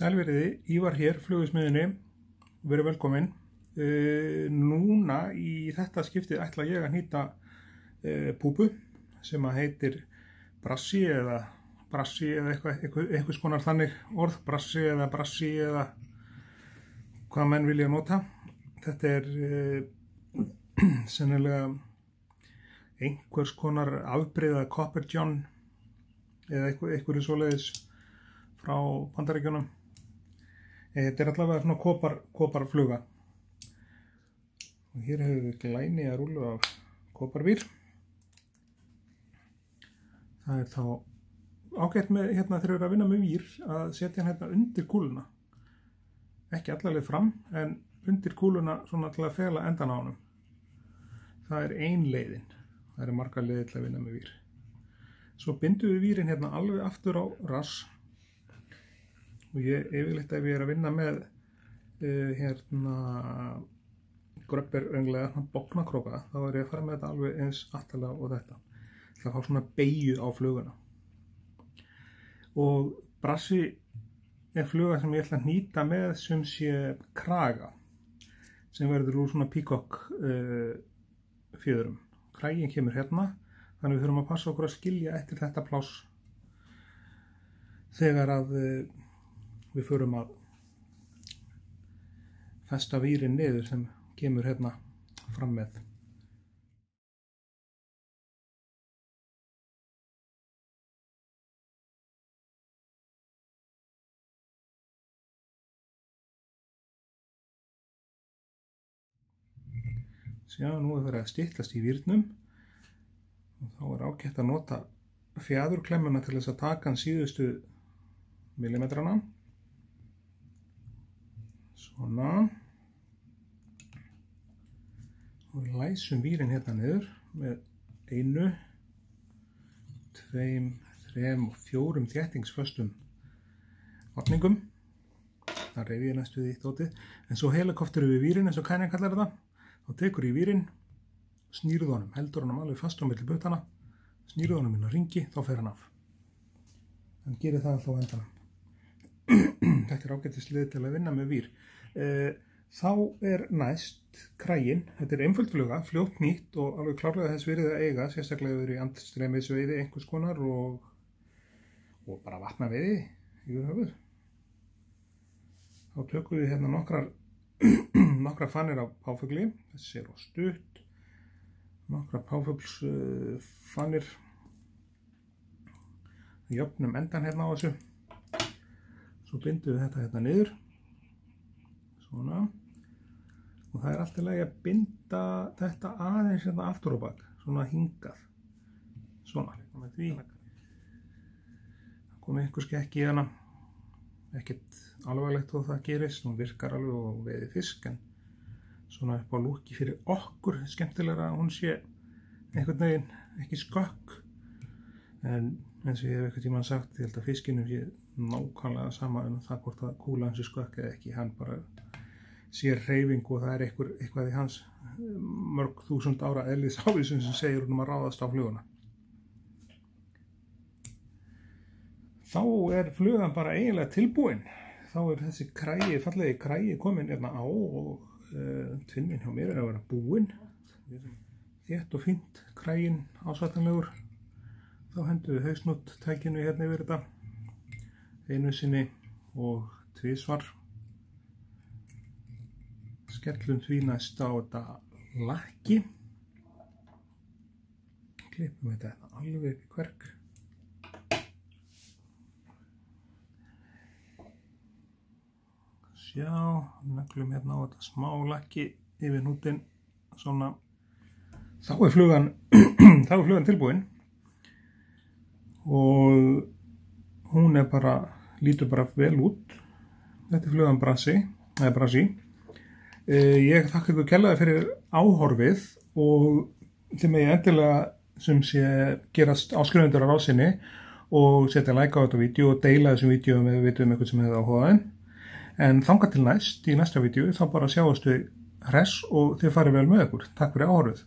Sælveriði, Ívar hér, Flugursmiðjunni, verið velkomin. Núna í þetta skiptið ætla ég að hnýta púpu sem að heitir brassi eða einhvers konar þannig orð, brassi eða hvað menn vilja nota. Þetta er sennilega einhvers konar afbrigða Copper John eða einhverju svoleiðis frá Bandaríkjunum. Þetta er allavega svona koparfluga. Og hér hefur við glænýja rúllu af koparvír. Það er þá ágætt með hérna þegar við erum að vinna með vír að setja hérna undir kúluna. Ekki allaveg fram, en undir kúluna svona til að fela endan á honum. Það er ein leiðin. Það eru margar leiðir til að vinna með vír. Svo bindum við vírin hérna alveg aftur á rass. Og yfirleitt ef ég er að vinna með gröpperönglega bóknakróka, þá er ég að fara með þetta alveg eins aftalega og þetta. Það fá svona beygju á fluguna. Og brassi er fluga sem ég ætla að hnýta með sem sé kraga, sem verður úr svona peacock fjöðrum. Kraginn kemur hérna, þannig við þurfum að passa okkur að skilja eftir þetta pláss þegar að við förum að festa vírin niður sem kemur hérna fram með. Sjá, nú er verið að styttast í vírnum og þá er ágætt að nota fjaðurklemmuna til þess að taka síðustu millimetrana. Svona. Og við læsum vírin hérna niður með 1, 2, 3 og 4 þéttingsföstum opningum. Það reyfi ég næstu því dótið. En svo helikopterum við vírin eins og Kænjan kallar þetta. Þá tekur í vírin, snýrðu honum, heldur honum alveg fast á milli buttana, snýrðu honum inn á ringi, þá fer hann af. Hann gerir það alltaf á endanum. Þetta er ágætisleið til að vinna með vír. Þá er næst kraginn. Þetta er einföld fluga, fljótt nýtt og alveg klárlega þess virðið að eiga, sérstaklega við erum í andstreymisveiði einhvers konar og bara vatnaveiði yfir höfuð. Þá tökum við hérna nokkra fannir af páfugli, þessi er á stutt, nokkra páfuglsfannir, jöfnum endan hérna á þessu. Svo bindum við þetta hérna niður, svona, og það er alltaf að binda þetta aðeins hérna aftur á bak, svona hingað, svona, með því. Það kom einhver skekki í hana, ekkert alvarlegt þó það gerist, hún virkar alveg og veiði fisk, en svona upp á lúki fyrir okkur, skemmtilegra að hún sé einhvern veginn ekki skökk, en eins og ég hef einhvern tímann sagt, ég held að fiskinum sé nákvæmlega sama það hvort að kúla hans er skökk eða ekki, hann bara sér hreyfingu og það er eitthvað í hans mörg þúsund ára eðlisávísun sem segir hún að ráðast á fluguna. Þá er flugan bara eiginlega tilbúin. Þá er þessi fallegi kragi komin hérna á og tvinninn hjá mér er að vera búinn. Þétt og fínt kraginn ásættanlegur. Þá hendum við hausnúttækinu hérna yfir þetta. Einu sinni og tvisvar. Skellum því næst á þetta lakki. Klippum þetta alveg upp í kverk. Sjá, neglum hérna á þetta smá lakki yfir hnútinn, svona. Þá er flugan tilbúin og hún lítur bara vel út. Þetta er flugan brassi. Ég þakka ykkur kærlega fyrir áhorfið og þið megið endilega sem sé gerast áskrifundur á rásinni og setja like á þetta vídeo og deila þessum vídeoum ef við vitum eitthvað sem hefur áhugaðin. En þangað til næst, í næsta vídeo, þá bara sjáumst við hress og þið farið vel með ykkur. Takk fyrir áhorfið.